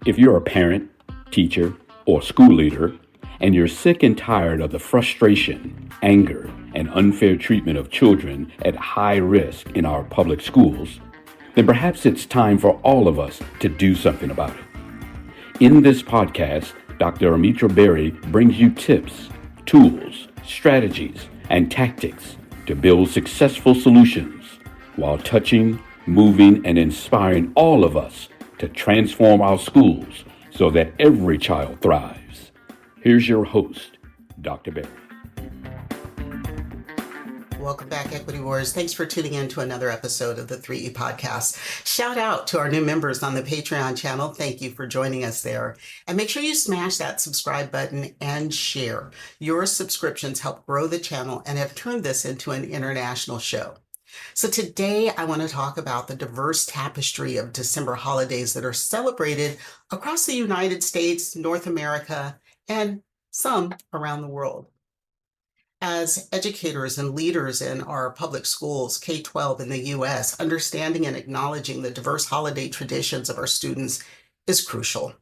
If you're a parent, teacher, or school leader, and you're sick and tired of the frustration, anger, and unfair treatment of children at high risk in our public schools, then perhaps it's time for all of us to do something about it. In this podcast, Dr. Almitra Berry brings you tips, tools, strategies, and tactics to build successful solutions while touching, moving, and inspiring all of us to transform our schools so that every child thrives. Here's your host, Dr. Berry. Welcome back, Equity Wars. Thanks for tuning in to another episode of the 3E Podcast. Shout out to our new members on the Patreon channel. Thank you for joining us there. And make sure you smash that subscribe button and share. Your subscriptions help grow the channel and have turned this into an international show. So today I want to talk about the diverse tapestry of December holidays that are celebrated across the United States, North America, and some around the world. As educators and leaders in our public schools, K-12 in the U.S., understanding and acknowledging the diverse holiday traditions of our students is crucial.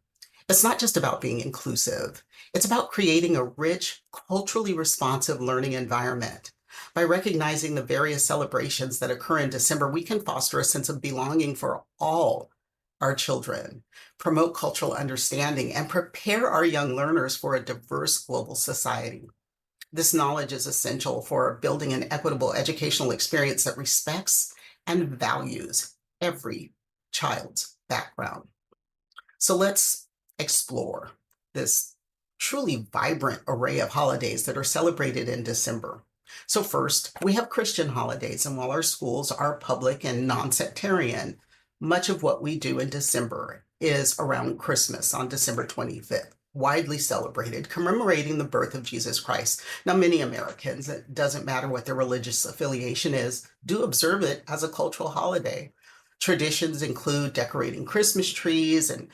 It's not just about being inclusive. It's about creating a rich, culturally responsive learning environment. By recognizing the various celebrations that occur in December, we can foster a sense of belonging for all our children, promote cultural understanding, and prepare our young learners for a diverse global society. This knowledge is essential for building an equitable educational experience that respects and values every child's background. So let's explore this truly vibrant array of holidays that are celebrated in December. So first, we have Christian holidays, and while our schools are public and non-sectarian, much of what we do in December is around Christmas on December 25th. Widely celebrated, commemorating the birth of Jesus Christ. Now, many Americans, it doesn't matter what their religious affiliation is, do observe it as a cultural holiday. Traditions include decorating Christmas trees, and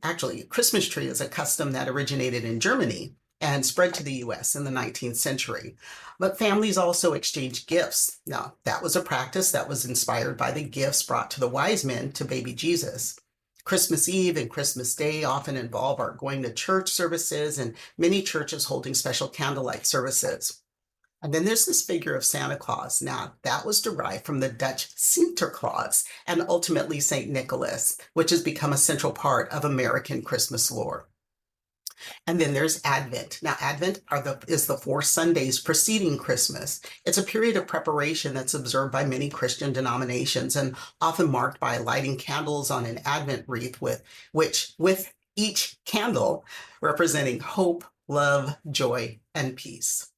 actually, a Christmas tree is a custom that originated in Germany and spread to the U.S. in the 19th century. But families also exchange gifts. Now, that was a practice that was inspired by the gifts brought to the wise men to baby Jesus. Christmas Eve and Christmas Day often involve our going to church services, and many churches holding special candlelight services. And then there's this figure of Santa Claus. Now, that was derived from the Dutch Sinterklaas and ultimately St. Nicholas, which has become a central part of American Christmas lore. And then there's Advent. Now, Advent is the 4 Sundays preceding Christmas. It's a period of preparation that's observed by many Christian denominations and often marked by lighting candles on an Advent wreath with each candle representing hope, love, joy, and peace.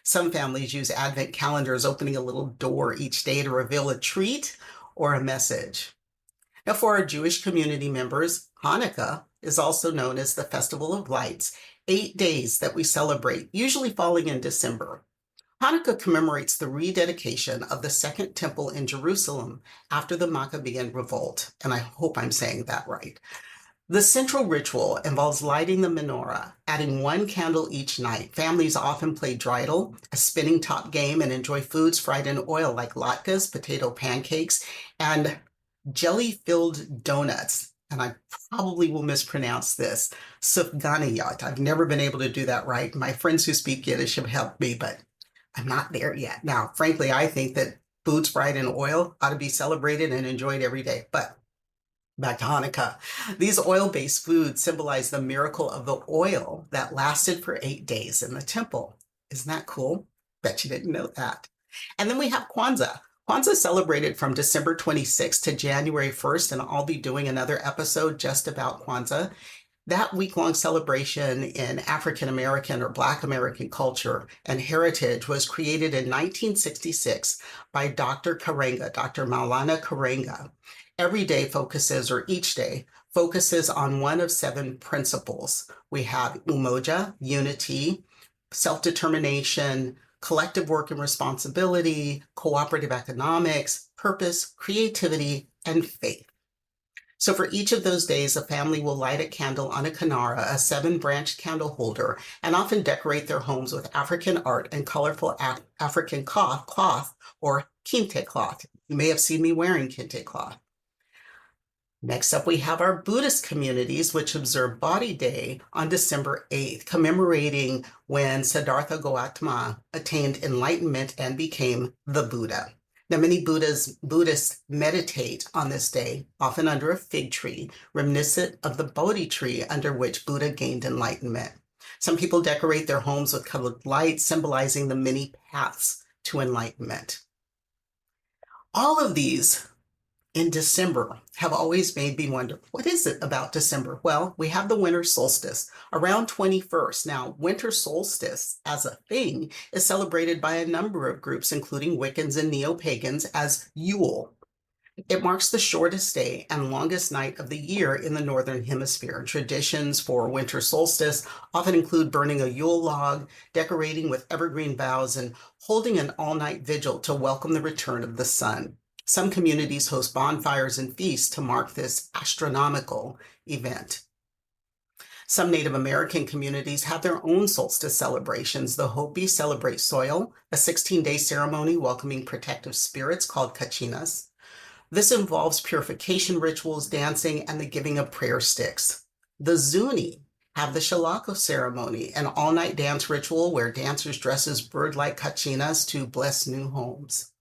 Some families use Advent calendars, opening a little door each day to reveal a treat or a message. Now, for our Jewish community members, Hanukkah is also known as the Festival of Lights, 8 days that we celebrate, usually falling in December. Hanukkah commemorates the rededication of the Second Temple in Jerusalem after the Maccabean Revolt, and I hope I'm saying that right. The central ritual involves lighting the menorah, adding 1 candle each night. Families often play dreidel, a spinning top game, and enjoy foods fried in oil like latkes, potato pancakes, and jelly-filled donuts. And I probably will mispronounce this, sufganiyot. I've never been able to do that right. My friends who speak Yiddish have helped me, but I'm not there yet. Now, frankly, I think that foods fried in oil ought to be celebrated and enjoyed every day. But back to Hanukkah. These oil-based foods symbolize the miracle of the oil that lasted for 8 days in the temple. Isn't that cool? Bet you didn't know that. And then we have Kwanzaa. Kwanzaa is celebrated from December 26th to January 1st, and I'll be doing another episode just about Kwanzaa. That week-long celebration in African American or Black American culture and heritage was created in 1966 by Dr. Maulana Karenga. Each day focuses on one of 7 principles. We have umoja, unity, self-determination, collective work and responsibility, cooperative economics, purpose, creativity, and faith. So for each of those days, a family will light a candle on a kinara, a 7-branched candle holder, and often decorate their homes with African art and colorful African cloth or kente cloth. You may have seen me wearing kente cloth. Next up, we have our Buddhist communities, which observe Bodhi Day on December 8th, commemorating when Siddhartha Gautama attained enlightenment and became the Buddha. Now, many Buddhists meditate on this day, often under a fig tree, reminiscent of the Bodhi tree under which Buddha gained enlightenment. Some people decorate their homes with colored lights, symbolizing the many paths to enlightenment. All of these in December have always made me wonder, what is it about December? Well, we have the winter solstice around 21st. Now, winter solstice as a thing is celebrated by a number of groups, including Wiccans and neo-pagans, as Yule. It marks the shortest day and longest night of the year in the Northern Hemisphere. Traditions for winter solstice often include burning a Yule log, decorating with evergreen boughs, and holding an all-night vigil to welcome the return of the sun. Some communities host bonfires and feasts to mark this astronomical event. Some Native American communities have their own solstice celebrations. The Hopi celebrate soil, a 16-day ceremony welcoming protective spirits called kachinas. This involves purification rituals, dancing, and the giving of prayer sticks. The Zuni have the Shalako ceremony, an all-night dance ritual where dancers dress as bird-like kachinas to bless new homes.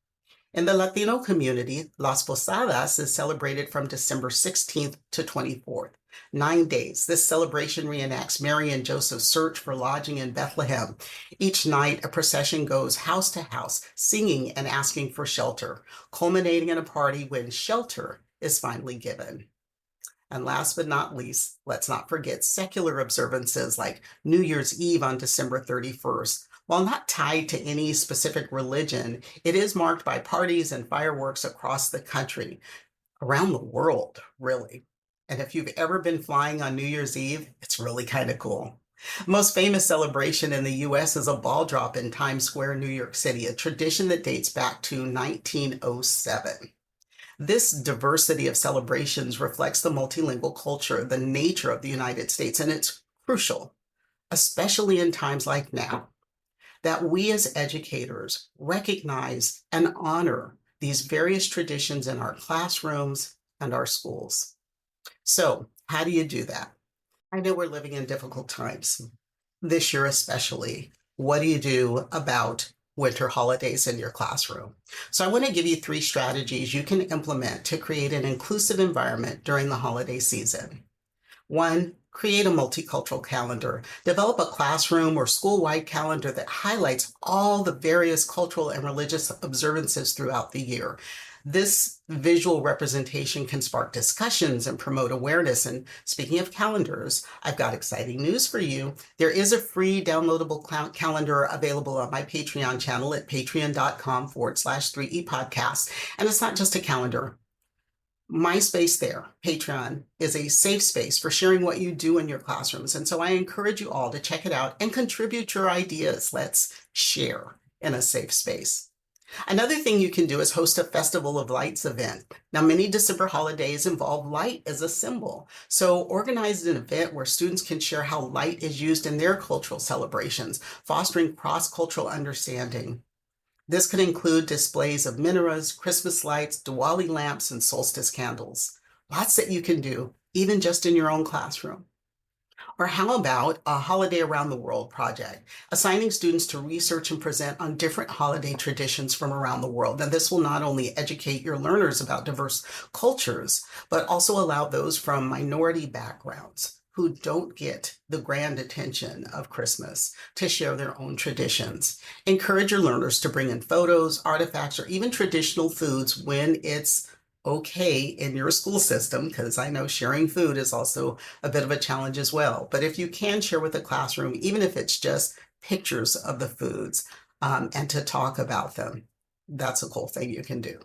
In the Latino community, Las Posadas is celebrated from December 16th to 24th, 9 days. This celebration reenacts Mary and Joseph's search for lodging in Bethlehem. Each night, a procession goes house to house, singing and asking for shelter, culminating in a party when shelter is finally given. And last but not least, let's not forget secular observances like New Year's Eve on December 31st. While not tied to any specific religion, it is marked by parties and fireworks across the country, around the world, really. And if you've ever been flying on New Year's Eve, it's really kind of cool. Most famous celebration in the US is a ball drop in Times Square, New York City, a tradition that dates back to 1907. This diversity of celebrations reflects the multilingual culture, the nature of the United States, and it's crucial, especially in times like now, that we as educators recognize and honor these various traditions in our classrooms and our schools. So, how do you do that? I know we're living in difficult times, this year especially. What do you do about winter holidays in your classroom? So I want to give you 3 strategies you can implement to create an inclusive environment during the holiday season. 1, create a multicultural calendar. Develop a classroom or school-wide calendar that highlights all the various cultural and religious observances throughout the year. This visual representation can spark discussions and promote awareness. And speaking of calendars, I've got exciting news for you. There is a free downloadable calendar available on my Patreon channel at patreon.com/3epodcast. And it's not just a calendar. My space there, Patreon, is a safe space for sharing what you do in your classrooms. And so I encourage you all to check it out and contribute your ideas. Let's share in a safe space. Another thing you can do is host a Festival of Lights event. Now, many December holidays involve light as a symbol. So organize an event where students can share how light is used in their cultural celebrations, fostering cross-cultural understanding. This could include displays of menorahs, Christmas lights, Diwali lamps, and solstice candles. Lots that you can do, even just in your own classroom. Or how about a Holiday Around the World project, assigning students to research and present on different holiday traditions from around the world. And this will not only educate your learners about diverse cultures, but also allow those from minority backgrounds who don't get the grand attention of Christmas to share their own traditions. Encourage your learners to bring in photos, artifacts, or even traditional foods when it's okay in your school system, because I know sharing food is also a bit of a challenge as well. But if you can share with the classroom, even if it's just pictures of the foods and to talk about them, that's a cool thing you can do.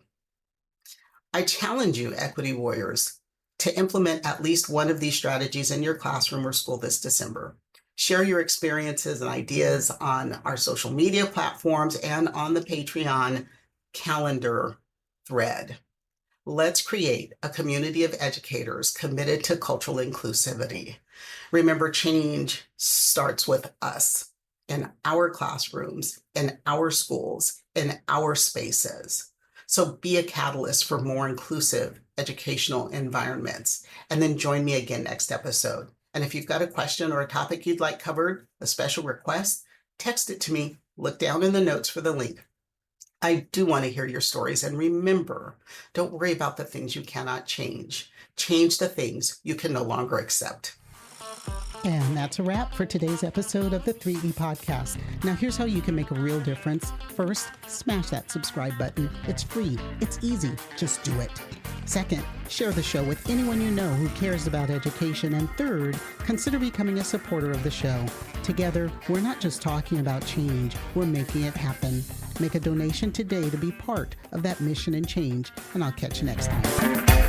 I challenge you, equity warriors, to implement at least one of these strategies in your classroom or school this December. Share your experiences and ideas on our social media platforms and on the Patreon calendar thread. Let's create a community of educators committed to cultural inclusivity. Remember, change starts with us in our classrooms, in our schools, in our spaces. So be a catalyst for more inclusive educational environments. And then join me again next episode. And if you've got a question or a topic you'd like covered, a special request, text it to me. Look down in the notes for the link. I do want to hear your stories. And remember, don't worry about the things you cannot change. Change the things you can no longer accept. And that's a wrap for today's episode of the 3E Podcast. Now, here's how you can make a real difference. First, smash that subscribe button. It's free. It's easy. Just do it. Second, share the show with anyone you know who cares about education. And third, consider becoming a supporter of the show. Together, we're not just talking about change, we're making it happen. Make a donation today to be part of that mission and change, and I'll catch you next time.